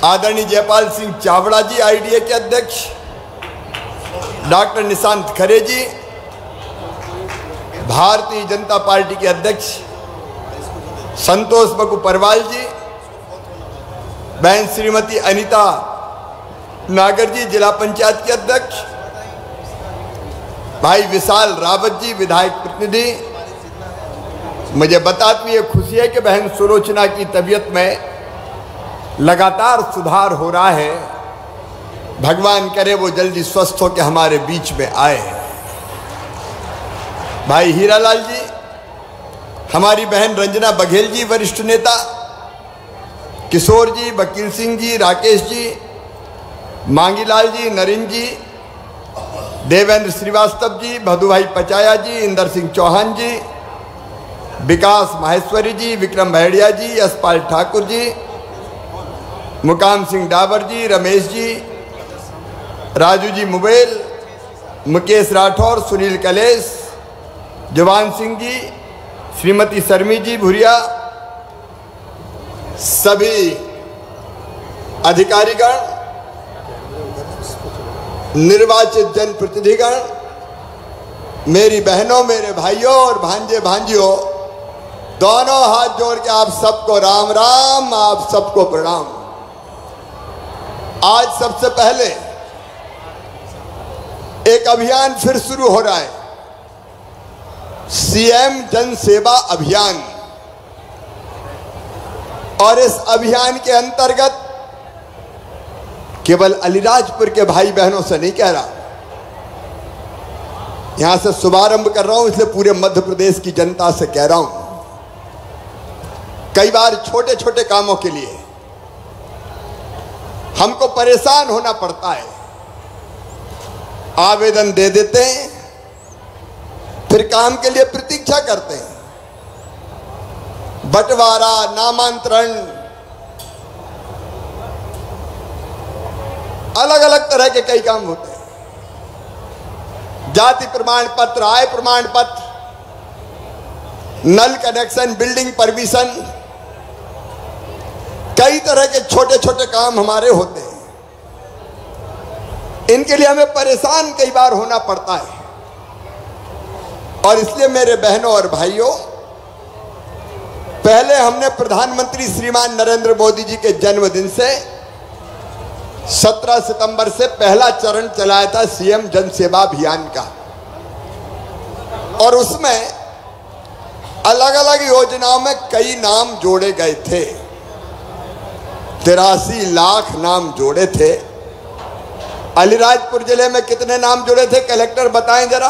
आदरणीय जयपाल सिंह चावड़ा जी आईडीए के अध्यक्ष, डॉक्टर निशांत खरे जी भारतीय जनता पार्टी के अध्यक्ष, संतोष बकू परवाल जी, बहन श्रीमती अनीता नागर जी जिला पंचायत के अध्यक्ष, भाई विशाल रावत जी विधायक प्रतिनिधि। मुझे बताती हुई खुशी है कि बहन सुलोचना की तबीयत में लगातार सुधार हो रहा है। भगवान करे वो जल्दी स्वस्थ हो के हमारे बीच में आए। भाई हीरालाल जी, हमारी बहन रंजना बघेल जी वरिष्ठ नेता, किशोर जी, वकील सिंह जी, राकेश जी, मांगीलाल जी, नरेंद्र जी, देवेंद्र श्रीवास्तव जी, भदुभाई पचाया जी, इंदर सिंह चौहान जी, विकास माहेश्वरी जी, विक्रम भैड़िया जी, यशपाल ठाकुर जी, मुकाम सिंह डाबर जी, रमेश जी, राजू जी मुबेल, मुकेश राठौर, सुनील कलेश, जवान सिंह जी, श्रीमती शर्मी जी भुरिया, सभी अधिकारीगण, निर्वाचित जनप्रतिनिधिगण, मेरी बहनों, मेरे भाइयों और भांजे भांजियों, दोनों हाथ जोड़ के आप सबको राम राम, आप सबको प्रणाम। आज सबसे पहले एक अभियान फिर शुरू हो रहा है, सीएम जन सेवा अभियान। और इस अभियान के अंतर्गत केवल अलीराजपुर के भाई बहनों से नहीं कह रहा, यहां से शुभारंभ कर रहा हूं, इसलिए पूरे मध्य प्रदेश की जनता से कह रहा हूं। कई बार छोटे छोटे कामों के लिए हमको परेशान होना पड़ता है, आवेदन दे देते हैं, फिर काम के लिए प्रतीक्षा करते हैं, बंटवारा, नामांतरण, अलग अलग तरह के कई काम होते हैं, जाति प्रमाण पत्र, आय प्रमाण पत्र, नल कनेक्शन, बिल्डिंग परमिशन, कई तरह के छोटे छोटे काम हमारे होते हैं। इनके लिए हमें परेशान कई बार होना पड़ता है। और इसलिए मेरे बहनों और भाइयों, पहले हमने प्रधानमंत्री श्रीमान नरेंद्र मोदी जी के जन्मदिन से 17 सितंबर से पहला चरण चलाया था सीएम जन सेवा अभियान का। और उसमें अलग अलग योजनाओं में कई नाम जोड़े गए थे, 83 लाख नाम जोड़े थे। अलीराजपुर जिले में कितने नाम जोड़े थे कलेक्टर बताएं जरा।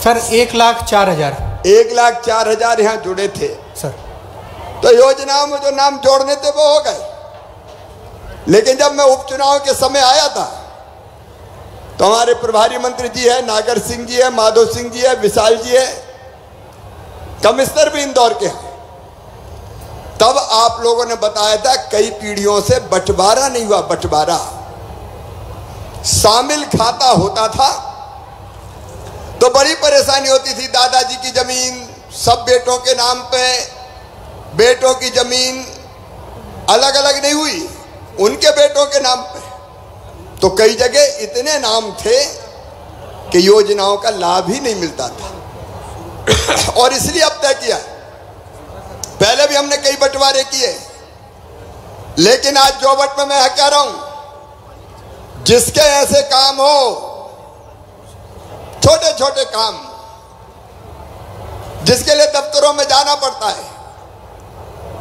सर 1,04,000। 1,04,000 यहाँ जुड़े थे सर। तो योजनाओं में जो नाम जोड़ने थे वो हो गए। लेकिन जब मैं उपचुनाव के समय आया था तो हमारे प्रभारी मंत्री जी है, नागर सिंह जी है, माधव सिंह जी है, विशाल जी है, कमिश्नर भी इंदौर के हैं। तब आप लोगों ने बताया था कई पीढ़ियों से बंटवारा नहीं हुआ, बंटवारा शामिल खाता होता था तो बड़ी परेशानी होती थी। दादाजी की जमीन सब बेटों के नाम पे, बेटों की जमीन अलग अलग नहीं हुई, उनके बेटों के नाम पे। तो कई जगह इतने नाम थे कि योजनाओं का लाभ ही नहीं मिलता था। और इसलिए अब तय किया, पहले भी हमने कई बंटवारे किए, लेकिन आज जो बट में मैं कह रहा हूं, जिसके ऐसे काम हो, छोटे छोटे काम, जिसके लिए दफ्तरों में जाना पड़ता है,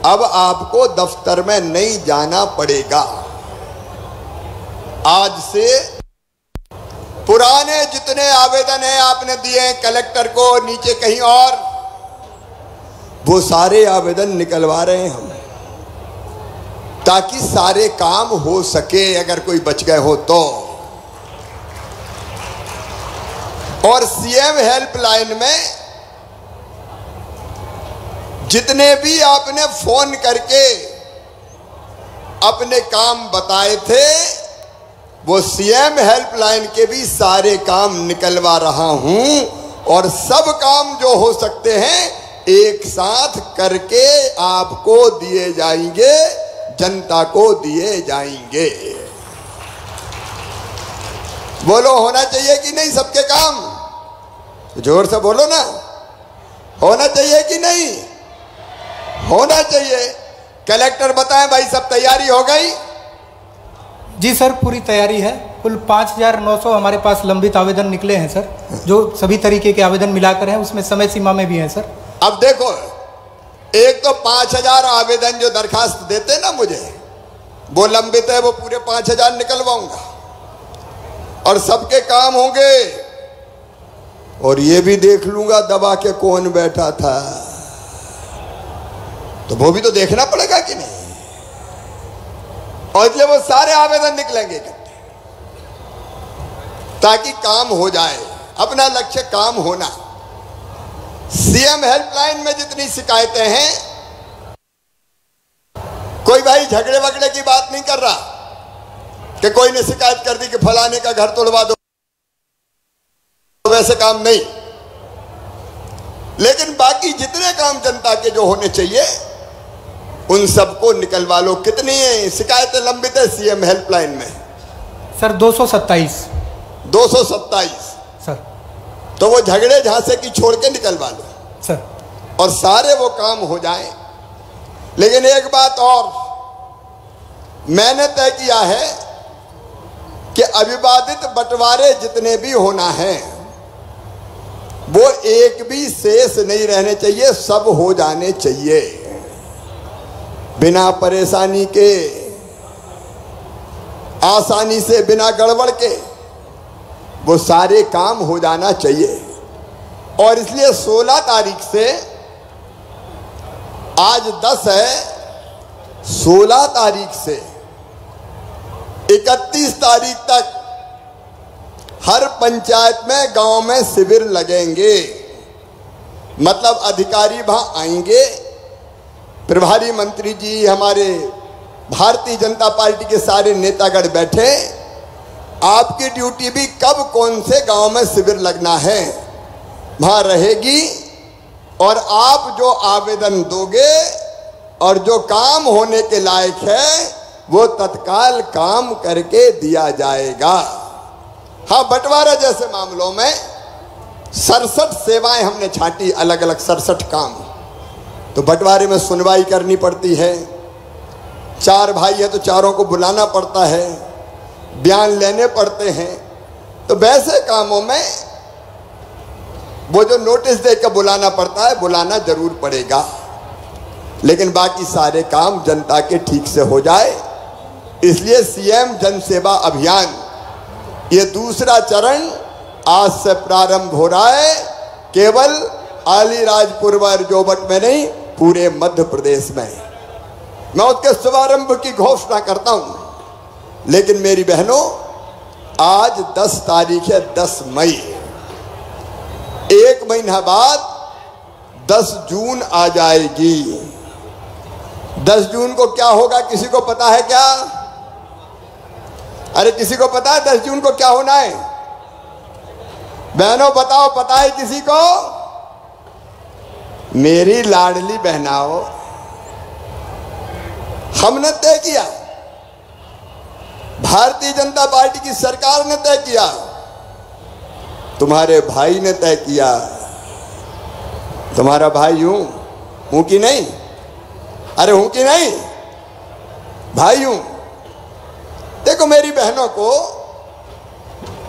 अब आपको दफ्तर में नहीं जाना पड़ेगा। आज से पुराने जितने आवेदन हैं आपने दिए हैं कलेक्टर को, नीचे कहीं और, वो सारे आवेदन निकलवा रहे हैं हम, ताकि सारे काम हो सके अगर कोई बच गए हो तो। और सीएम हेल्पलाइन में जितने भी आपने फोन करके अपने काम बताए थे, वो सीएम हेल्पलाइन के भी सारे काम निकलवा रहा हूं। और सब काम जो हो सकते हैं एक साथ करके आपको दिए जाएंगे। जनता को दिए जाएंगे। बोलो होना चाहिए कि नहीं सबके काम? जोर से बोलो ना, होना चाहिए कि नहीं? होना चाहिए। कलेक्टर बताएं भाई, सब तैयारी हो गई? जी सर, पूरी तैयारी है। कुल 5,900 हमारे पास लंबित आवेदन निकले हैं सर, जो सभी तरीके के आवेदन मिलाकर हैं, उसमें समय सीमा में भी हैं सर। अब देखो, एक तो 5,000 आवेदन जो दरखास्त देते ना मुझे, वो लंबित है, वो पूरे 5,000 निकलवाऊंगा और सबके काम होंगे। और ये भी देख लूंगा दबा के कौन बैठा था, तो वो भी तो देखना पड़ेगा कि नहीं। और इसलिए वो सारे आवेदन निकलेंगे ताकि काम हो जाए। अपना लक्ष्य काम होना। सीएम हेल्पलाइन में जितनी शिकायतें हैं, कोई भाई झगड़े वगड़े की बात नहीं कर रहा कि कोई ने शिकायत कर दी कि फलाने का घर तोड़वा दो, वैसे काम नहीं। लेकिन बाकी जितने काम जनता के जो होने चाहिए उन सबको निकलवा लो। कितनी शिकायतें लंबित है सीएम हेल्पलाइन में? Sir 227 sir. तो वो झगड़े झांसे की छोड़ के निकलवा लो सर, और सारे वो काम हो जाए। लेकिन एक बात और मैंने तय किया है कि अविवादित बंटवारे जितने भी होना है वो एक भी शेष नहीं रहने चाहिए, सब हो जाने चाहिए बिना परेशानी के, आसानी से, बिना गड़बड़ के। वो सारे काम हो जाना चाहिए। और इसलिए 16 तारीख से, आज 10 है, 16 तारीख से 31 तारीख तक हर पंचायत में, गांव में शिविर लगेंगे। मतलब अधिकारी वहां आएंगे, प्रभारी मंत्री जी, हमारे भारतीय जनता पार्टी के सारे नेतागण बैठे। आपकी ड्यूटी भी कब कौन से गांव में शिविर लगना है वहां रहेगी, और आप जो आवेदन दोगे और जो काम होने के लायक है वो तत्काल काम करके दिया जाएगा। हाँ, बंटवारा जैसे मामलों में 67 सेवाएं हमने छांटी, अलग अलग 67 काम। तो बंटवारे में सुनवाई करनी पड़ती है, 4 भाई है तो चारों को बुलाना पड़ता है, बयान लेने पड़ते हैं। तो वैसे कामों में वो जो नोटिस देकर बुलाना पड़ता है, बुलाना जरूर पड़ेगा। लेकिन बाकी सारे काम जनता के ठीक से हो जाए, इसलिए सीएम जन सेवा अभियान ये दूसरा चरण आज से प्रारंभ हो रहा है। केवल अलीराजपुर व जोबट में नहीं, पूरे मध्य प्रदेश में। मैं उसके शुभारंभ की घोषणा करता हूं। लेकिन मेरी बहनों, आज 10 तारीख है, 10 मई। एक महीना बाद 10 जून आ जाएगी। 10 जून को क्या होगा, किसी को पता है क्या? अरे किसी को पता है 10 जून को क्या होना है? बहनों बताओ, पता है किसी को? मेरी लाडली बहनाओ, हमने तय किया, भारतीय जनता पार्टी की सरकार ने तय किया, तुम्हारे भाई ने तय किया। तुम्हारा भाई हूं कि नहीं? अरे हूं कि नहीं? भाई हूं। देखो मेरी बहनों को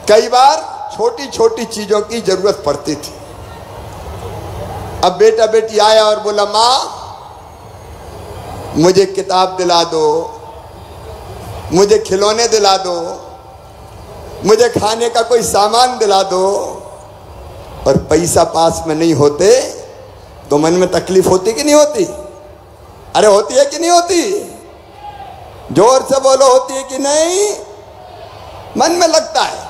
कई बार छोटी छोटी चीजों की जरूरत पड़ती थी। अब बेटा बेटी आया और बोला, माँ मुझे किताब दिला दो, मुझे खिलौने दिला दो, मुझे खाने का कोई सामान दिला दो, और पैसा पास में नहीं होते तो मन में तकलीफ होती कि नहीं होती? अरे होती है कि नहीं होती? जोर से बोलो, होती है कि नहीं? मन में लगता है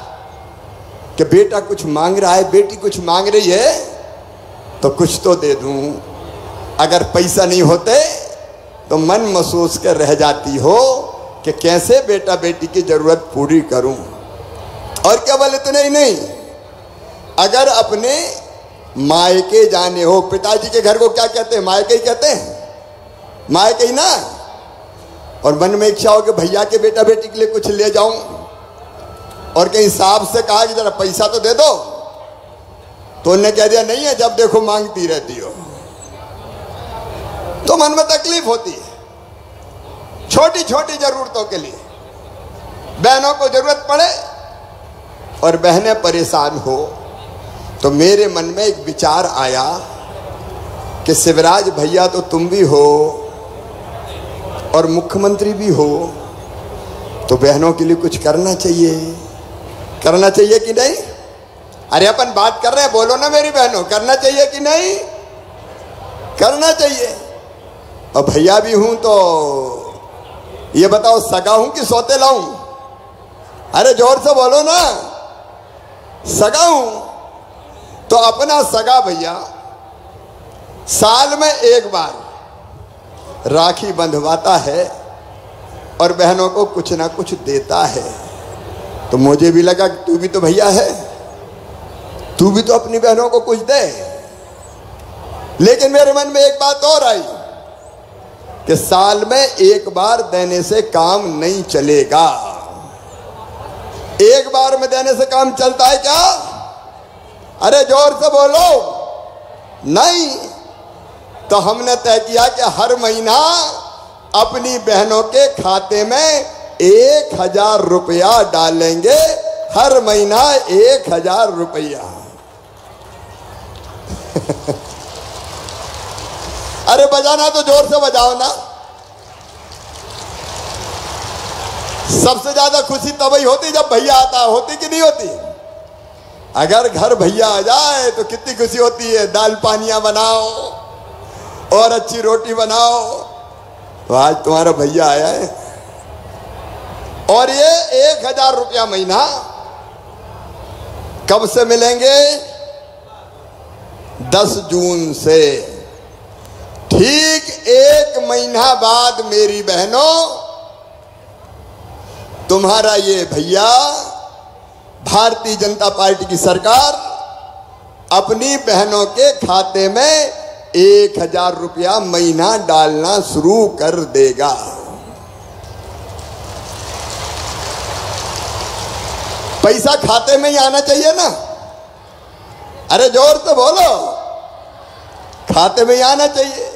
कि बेटा कुछ मांग रहा है, बेटी कुछ मांग रही है, तो कुछ तो दे दूं। अगर पैसा नहीं होते तो मन महसूस कर रह जाती हो कि कैसे बेटा बेटी की जरूरत पूरी करूं। और केवल इतना ही नहीं, अगर अपने मायके जाने हो, पिताजी के घर को क्या कहते हैं? मायके ही कहते हैं, मायके ही ना। और मन में इच्छा हो कि भैया के बेटा बेटी के लिए कुछ ले जाऊं, और कहीं साहब से कहा कि जरा पैसा तो दे दो, तो उन्होंने कह दिया नहीं है, जब देखो मांगती रहती हो। तो मन में तकलीफ होती है। छोटी छोटी जरूरतों के लिए बहनों को जरूरत पड़े और बहनें परेशान हो, तो मेरे मन में एक विचार आया कि शिवराज भैया तो तुम भी हो और मुख्यमंत्री भी हो, तो बहनों के लिए कुछ करना चाहिए। करना चाहिए कि नहीं? अरे अपन बात कर रहे हैं, बोलो ना मेरी बहनों, करना चाहिए कि नहीं? करना चाहिए। और भैया भी हूं तो ये बताओ, सगा हूं कि सौतेला हूं? अरे जोर से बोलो ना। सगा हूं तो अपना सगा भैया साल में एक बार राखी बंधवाता है और बहनों को कुछ ना कुछ देता है। तो मुझे भी लगा कि तू भी तो भैया है, तू भी तो अपनी बहनों को कुछ दे। लेकिन मेरे मन में एक बात और आई कि साल में एक बार देने से काम नहीं चलेगा। एक बार में देने से काम चलता है क्या? अरे जोर से बोलो। नहीं। तो हमने तय किया कि हर महीना अपनी बहनों के खाते में 1000 रुपया डालेंगे। हर महीना 1000 रुपया। अरे बजाना तो जोर से बजाओ ना। सबसे ज्यादा खुशी तब ही होती जब भैया आता। होती कि नहीं होती? अगर घर भैया आ जाए तो कितनी खुशी होती है। दाल पानियां बनाओ और अच्छी रोटी बनाओ। तो आज तुम्हारा भैया आया है और ये 1000 रुपया महीना कब से मिलेंगे? 10 जून से। ठीक 1 महीना बाद मेरी बहनों, तुम्हारा ये भैया, भारतीय जनता पार्टी की सरकार अपनी बहनों के खाते में 1000 रुपया महीना डालना शुरू कर देगा। पैसा खाते में ही आना चाहिए ना। अरे जोर से बोलो। खाते में ही आना चाहिए।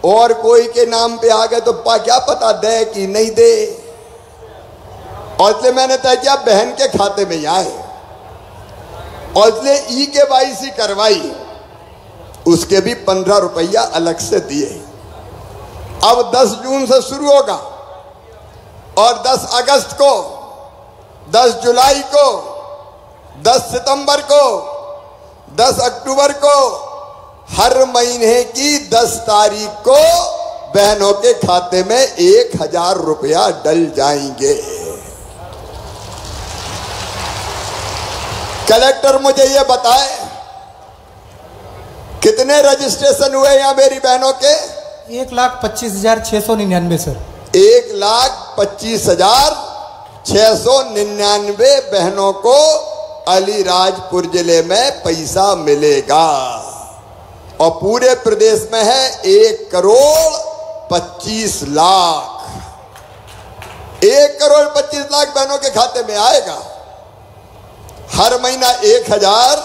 और कोई के नाम पे आ गए तो क्या पता दे कि नहीं दे। और इसलिए मैंने तय किया बहन के खाते में ही आए। और इसलिए ई-KYC करवाई, उसके भी 15 रुपया अलग से दिए। अब 10 जून से शुरू होगा और 10 अगस्त को, 10 जुलाई को, 10 सितंबर को, 10 अक्टूबर को, हर महीने की 10 तारीख को बहनों के खाते में 1000 रुपया डल जाएंगे। कलेक्टर मुझे ये बताए कितने रजिस्ट्रेशन हुए यहां मेरी बहनों के? 1,25,699 सर। 1,25,699 बहनों को अलीराजपुर जिले में पैसा मिलेगा। और पूरे प्रदेश में है 1,25,00,000। 1,25,00,000 बहनों के खाते में आएगा। हर महीना 1000,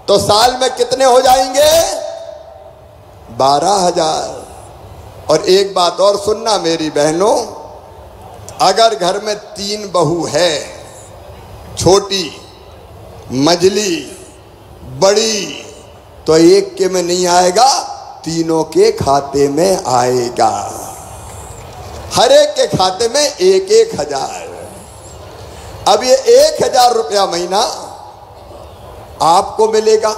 तो साल में कितने हो जाएंगे? 12,000। और एक बात और सुनना मेरी बहनों, अगर घर में 3 बहू है, छोटी, मझली, बड़ी, तो एक के में नहीं आएगा, तीनों के खाते में आएगा। हर एक के खाते में 1,000। अब ये 1000 रुपया महीना आपको मिलेगा।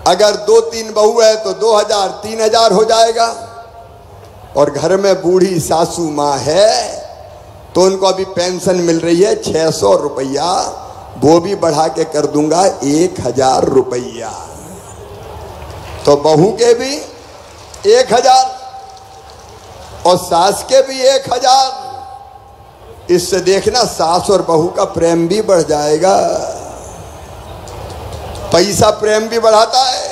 अगर 2-3 बहू है तो 2000, 3000 हो जाएगा। और घर में बूढ़ी सासू माँ है तो उनको अभी पेंशन मिल रही है 600 रुपया, वो भी बढ़ा के कर दूंगा 1000 रुपया। तो बहू के भी 1000 और सास के भी 1000। इससे देखना सास और बहू का प्रेम भी बढ़ जाएगा। पैसा प्रेम भी बढ़ाता है।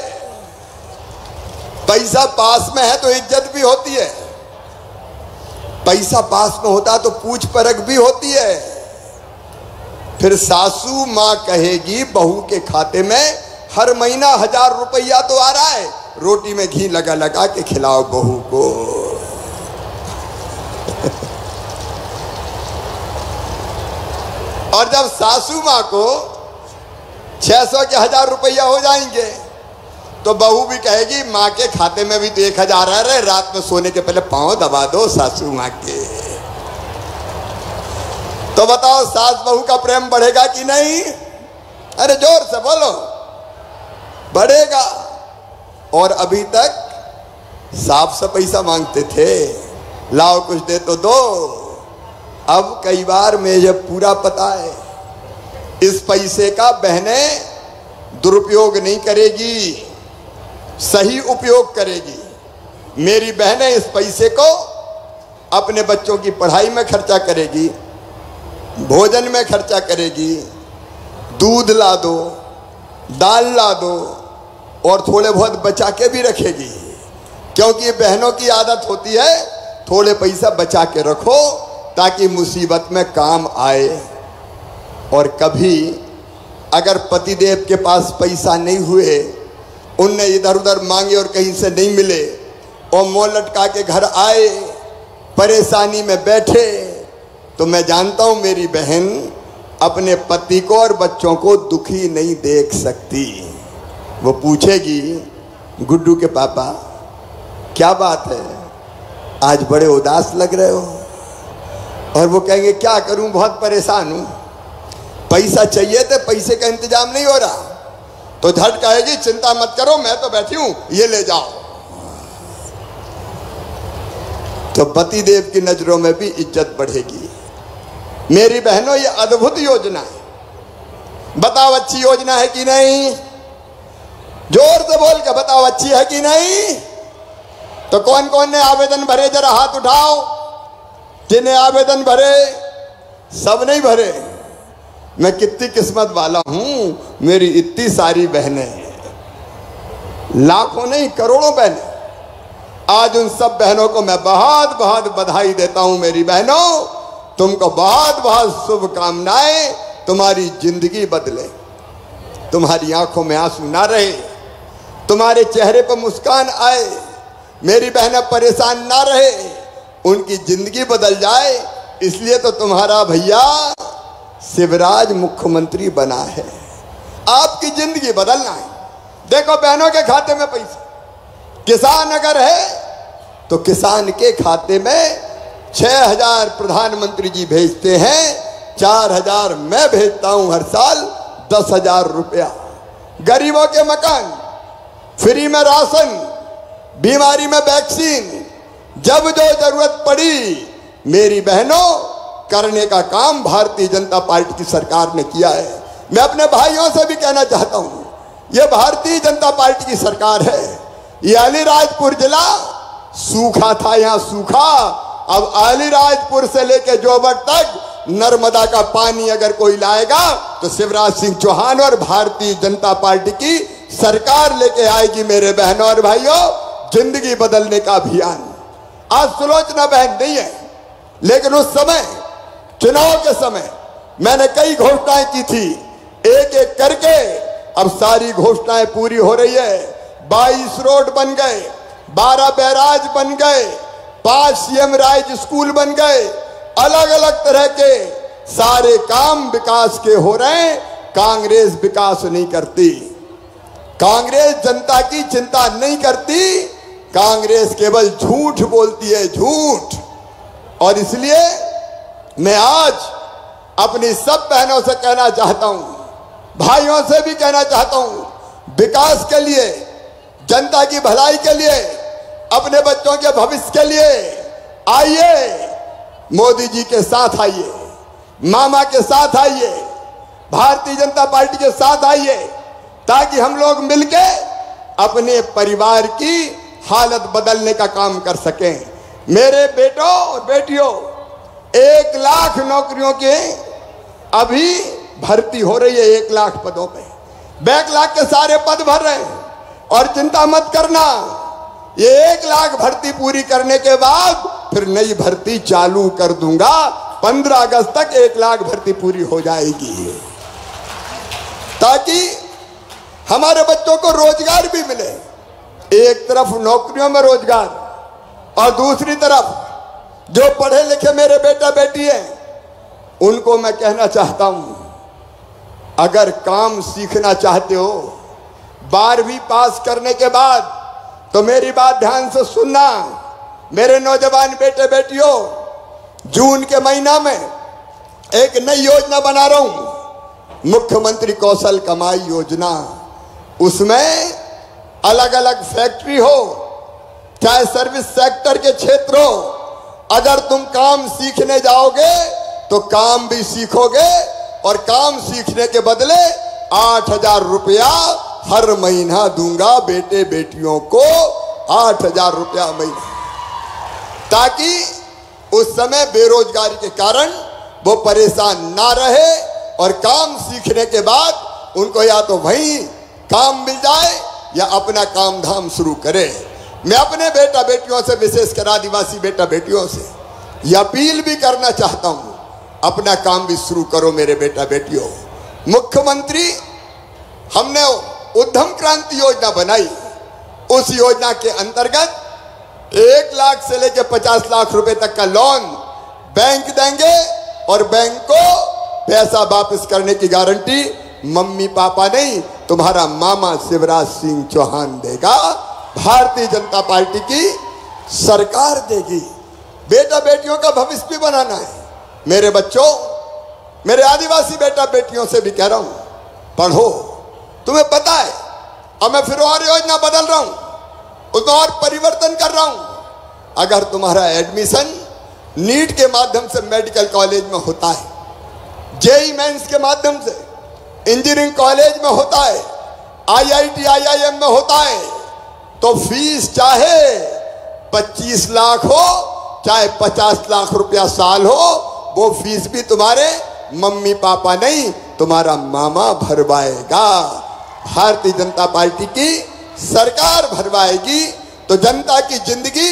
पैसा पास में है तो इज्जत भी होती है। पैसा पास में होता तो पूछ परख भी होती है। फिर सासू माँ कहेगी बहू के खाते में हर महीना 1000 रुपया तो आ रहा है, रोटी में घी लगा लगा के खिलाओ बहू को। और जब सासू माँ को 600 के 1000 रुपया हो जाएंगे तो बहू भी कहेगी माँ के खाते में भी तो 1000 आ रहे, रात में सोने के पहले पांव दबा दो सासू माँ के। तो बताओ सास बहू का प्रेम बढ़ेगा कि नहीं? अरे जोर से बोलो, बढ़ेगा। और अभी तक साफ से पैसा मांगते थे, लाओ कुछ दे तो दो। अब कई बार मुझे पूरा पता है इस पैसे का बहनें दुरुपयोग नहीं करेगी, सही उपयोग करेगी। मेरी बहनें इस पैसे को अपने बच्चों की पढ़ाई में खर्चा करेगी, भोजन में खर्चा करेगी, दूध ला दो, दाल ला दो और थोड़े बहुत बचा के भी रखेगी। क्योंकि बहनों की आदत होती है थोड़े पैसा बचा के रखो ताकि मुसीबत में काम आए। और कभी अगर पतिदेव के पास पैसा नहीं हुए, उनने इधर उधर मांगे और कहीं से नहीं मिले और मुंह लटका के घर आए, परेशानी में बैठे, तो मैं जानता हूं मेरी बहन अपने पति को और बच्चों को दुखी नहीं देख सकती। वो पूछेगी गुड्डू के पापा क्या बात है, आज बड़े उदास लग रहे हो? और वो कहेंगे क्या करूं, बहुत परेशान हूं, पैसा चाहिए थे, पैसे का इंतजाम नहीं हो रहा। तो झट कहेगी चिंता मत करो, मैं तो बैठी हूं, ये ले जाओ। तो पतिदेव की नजरों में भी इज्जत बढ़ेगी। मेरी बहनों ये अद्भुत योजना है, बताओ अच्छी योजना है कि नहीं? जोर से बोल के बताओ अच्छी है कि नहीं? तो कौन कौन ने आवेदन भरे जरा हाथ उठाओ। जिन्हें आवेदन भरे, सब नहीं भरे। मैं कितनी किस्मत वाला हूं, मेरी इतनी सारी बहनें, लाखों नहीं करोड़ों बहनें। आज उन सब बहनों को मैं बहुत बहुत बधाई देता हूं। मेरी बहनों, तुमको बहुत बहुत शुभकामनाएं। तुम्हारी जिंदगी बदले, तुम्हारी आंखों में आंसू ना रहे, तुम्हारे चेहरे पर मुस्कान आए, मेरी बहनें परेशान ना रहे, उनकी जिंदगी बदल जाए। इसलिए तो तुम्हारा भैया शिवराज मुख्यमंत्री बना है। आपकी जिंदगी बदलना है। देखो बहनों के खाते में पैसा, किसान अगर है तो किसान के खाते में 6000 प्रधानमंत्री जी भेजते हैं, 4000 मैं भेजता हूं हर साल, 10,000 रुपया। गरीबों के मकान, फ्री में राशन, बीमारी में वैक्सीन, जब जो जरूरत पड़ी मेरी बहनों करने का काम भारतीय जनता पार्टी की सरकार ने किया है। मैं अपने भाइयों से भी कहना चाहता हूं, यह भारतीय जनता पार्टी की सरकार है। ये अलीराजपुर जिला सूखा था, यहां सूखा, अब अलीराजपुर से लेकर जोबट तक नर्मदा का पानी अगर कोई लाएगा तो शिवराज सिंह चौहान और भारतीय जनता पार्टी की सरकार लेके आएगी। मेरे बहनों और भाइयों, जिंदगी बदलने का अभियान। आज सुलोचना बहन नहीं है, लेकिन उस समय चुनाव के समय मैंने कई घोषणाएं की थी, एक एक करके अब सारी घोषणाएं पूरी हो रही है। 22 रोड बन गए, 12 बैराज बन गए, 5 सीएम राइज स्कूल बन गए, अलग अलग तरह के सारे काम विकास के हो रहे हैं। कांग्रेस विकास नहीं करती, कांग्रेस जनता की चिंता नहीं करती, कांग्रेस केवल झूठ बोलती है, झूठ। और इसलिए मैं आज अपनी सब बहनों से कहना चाहता हूं, भाइयों से भी कहना चाहता हूं, विकास के लिए, जनता की भलाई के लिए, अपने बच्चों के भविष्य के लिए आइए, मोदी जी के साथ आइए, मामा के साथ आइए, भारतीय जनता पार्टी के साथ आइए, ताकि हम लोग मिलके अपने परिवार की हालत बदलने का काम कर सकें। मेरे बेटों और बेटियों, 1 लाख नौकरियों के अभी भर्ती हो रही है, 1 लाख पदों पे। बैकलॉग के सारे पद भर रहे हैं और चिंता मत करना, ये 1 लाख भर्ती पूरी करने के बाद फिर नई भर्ती चालू कर दूंगा। 15 अगस्त तक 1 लाख भर्ती पूरी हो जाएगी, ताकि हमारे बच्चों को रोजगार भी मिले। एक तरफ नौकरियों में रोजगार और दूसरी तरफ जो पढ़े लिखे मेरे बेटा बेटी हैं, उनको मैं कहना चाहता हूं, अगर काम सीखना चाहते हो 12वीं पास करने के बाद, तो मेरी बात ध्यान से सुनना मेरे नौजवान बेटे बेटियों। जून के महीना में एक नई योजना बना रहा हूं, मुख्यमंत्री कौशल कमाई योजना। उसमें अलग अलग फैक्ट्री हो, चाहे सर्विस सेक्टर के क्षेत्र हो, अगर तुम काम सीखने जाओगे तो काम भी सीखोगे, और काम सीखने के बदले 8,000 रुपया हर महीना दूंगा बेटे बेटियों को, 8,000 रुपया महीना, ताकि उस समय बेरोजगारी के कारण वो परेशान ना रहे और काम सीखने के बाद उनको या तो वहीं काम मिल जाए या अपना काम धाम शुरू करे। मैं अपने बेटा बेटियों से, विशेषकर आदिवासी बेटा बेटियों से यह अपील भी करना चाहता हूं, अपना काम भी शुरू करो मेरे बेटा बेटियों। मुख्यमंत्री हमने उद्यम क्रांति योजना बनाई, उस योजना के अंतर्गत 1 लाख से लेकर 50 लाख रुपए तक का लोन बैंक देंगे, और बैंक को पैसा वापस करने की गारंटी मम्मी पापा नहीं, तुम्हारा मामा शिवराज सिंह चौहान देगा, भारतीय जनता पार्टी की सरकार देगी। बेटा बेटियों का भविष्य भी बनाना है। मेरे बच्चों, मेरे आदिवासी बेटा बेटियों से भी कह रहा हूं, पढ़ो। तुम्हें पता है, अब मैं फिर और योजना बदल रहा हूं, उसमें और परिवर्तन कर रहा हूं। अगर तुम्हारा एडमिशन नीट के माध्यम से मेडिकल कॉलेज में होता है, जेई मेंस के माध्यम से इंजीनियरिंग कॉलेज में होता है, IIT IIM में होता है, तो फीस चाहे 25 लाख हो चाहे 50 लाख रुपया साल हो, वो फीस भी तुम्हारे मम्मी पापा नहीं, तुम्हारा मामा भरवाएगा। भारतीय जनता पार्टी की सरकार भरवाएगी। तो जनता की जिंदगी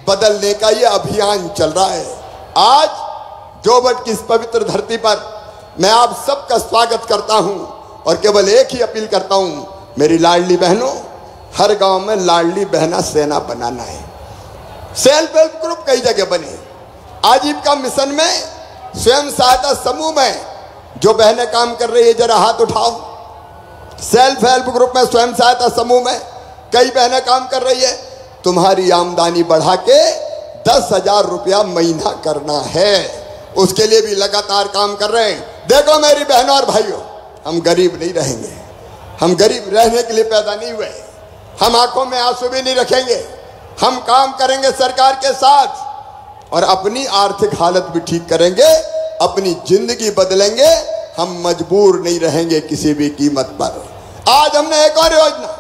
बदलने का ये अभियान चल रहा है। आज जोबट की इस पवित्र धरती पर मैं आप सबका स्वागत करता हूं, और केवल एक ही अपील करता हूं, मेरी लाडली बहनों, हर गांव में लाडली बहना सेना बनाना है। सेल्फ हेल्प ग्रुप कई जगह बने। आजीविका मिशन में स्वयं सहायता समूह में जो बहनें काम कर रही है, जरा हाथ उठाओ। सेल्फ हेल्प ग्रुप में, स्वयं सहायता समूह में कई बहनें काम कर रही है। तुम्हारी आमदनी बढ़ा के 10,000 रुपया महीना करना है, उसके लिए भी लगातार काम कर रहे हैं। देखो मेरी बहनों और भाइयों, हम गरीब नहीं रहेंगे, हम गरीब रहने के लिए पैदा नहीं हुए, हम आंखों में आंसू भी नहीं रखेंगे। हम काम करेंगे सरकार के साथ, और अपनी आर्थिक हालत भी ठीक करेंगे, अपनी जिंदगी बदलेंगे। हम मजबूर नहीं रहेंगे किसी भी कीमत पर। आज हमने एक और योजना,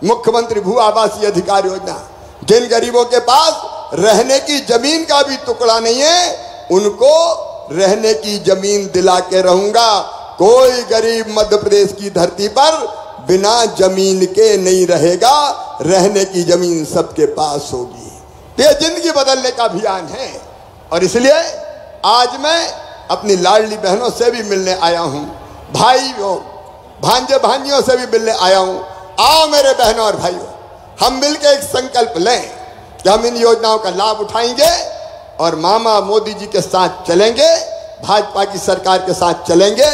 मुख्यमंत्री भू आवासीय अधिकार योजना, जिन गरीबों के पास रहने की जमीन का भी टुकड़ा नहीं है, उनको रहने की जमीन दिला के रहूंगा। कोई गरीब मध्य प्रदेश की धरती पर बिना जमीन के नहीं रहेगा, रहने की जमीन सबके पास होगी। ये जिंदगी बदलने का अभियान है, और इसलिए आज मैं अपनी लाडली बहनों से भी मिलने आया हूं, भाइयों भांजे भांजियों से भी मिलने आया हूं। आओ मेरे बहनों और भाइयों, हम मिलकर एक संकल्प लें कि हम इन योजनाओं का लाभ उठाएंगे और मामा मोदी जी के साथ चलेंगे, भाजपा की सरकार के साथ चलेंगे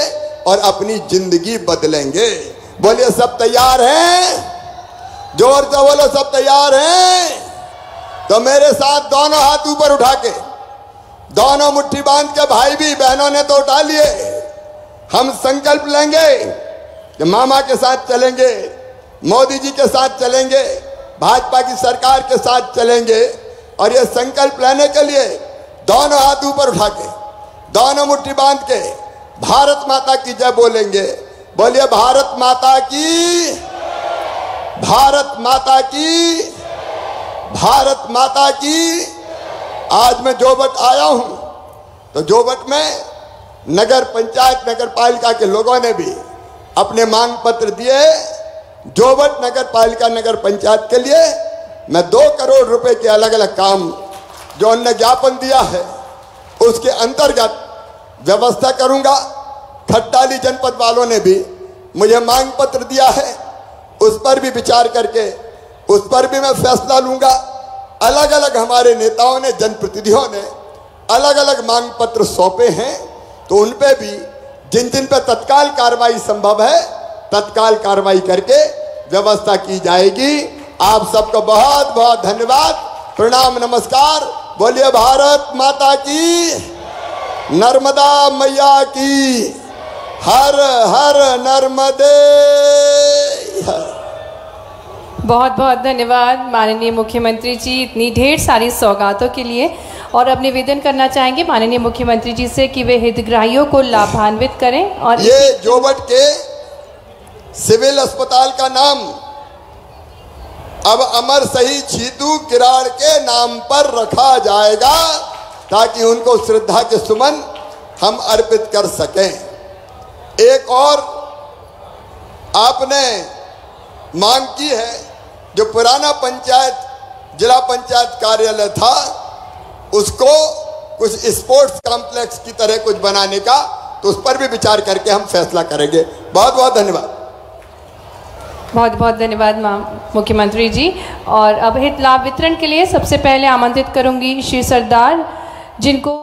और अपनी जिंदगी बदलेंगे। बोलिए सब तैयार हैं? जोर से बोलो सब तैयार हैं? तो मेरे साथ दोनों हाथ ऊपर उठा के, दोनों मुट्ठी बांध के, भाई भी बहनों ने तो उठा लिए, हम संकल्प लेंगे कि मामा के साथ चलेंगे, मोदी जी के साथ चलेंगे, भाजपा की सरकार के साथ चलेंगे। और ये संकल्प लेने के लिए दोनों हाथ ऊपर उठा के, दोनों मुट्ठी बांध के भारत माता की जय बोलेंगे। बोलिए भारत माता की, भारत माता की, भारत माता की। आज मैं जोबट आया हूं, तो जोबट में नगर पंचायत नगर पालिका के लोगों ने भी अपने मांग पत्र दिए। जोबट नगर पालिका नगर पंचायत के लिए मैं 2 करोड़ रुपए के अलग अलग काम जो उन्होंने ज्ञापन दिया है उसके अंतर्गत व्यवस्था करूंगा। खट्टाली जनपद वालों ने भी मुझे मांग पत्र दिया है, उस पर भी विचार करके उस पर भी मैं फैसला लूंगा। अलग अलग हमारे नेताओं ने, जनप्रतिनिधियों ने अलग अलग मांग पत्र सौंपे हैं, तो उन पे भी जिन जिन पे तत्काल कार्रवाई संभव है तत्काल कार्रवाई करके व्यवस्था की जाएगी। आप सबको बहुत बहुत धन्यवाद, प्रणाम, नमस्कार। बोलिए भारत माता की, नर्मदा मैया की, हर हर नर्मदे। बहुत बहुत धन्यवाद माननीय मुख्यमंत्री जी इतनी ढेर सारी सौगातों के लिए। और अब निवेदन करना चाहेंगे माननीय मुख्यमंत्री जी से कि वे हितग्राहियों को लाभान्वित करें। और ये जोबट के सिविल अस्पताल का नाम अब अमर शहीद छीतू किराड़ के नाम पर रखा जाएगा, ताकि उनको श्रद्धा के सुमन हम अर्पित कर सकें। एक और आपने मांग की है, जो पुराना पंचायत जिला पंचायत कार्यालय था उसको कुछ स्पोर्ट्स कॉम्प्लेक्स की तरह कुछ बनाने का, तो उस पर भी विचार करके हम फैसला करेंगे। बहुत बहुत धन्यवाद। बहुत बहुत धन्यवाद मुख्यमंत्री जी। और अब हित लाभ वितरण के लिए सबसे पहले आमंत्रित करूंगी श्री सरदार, जिनको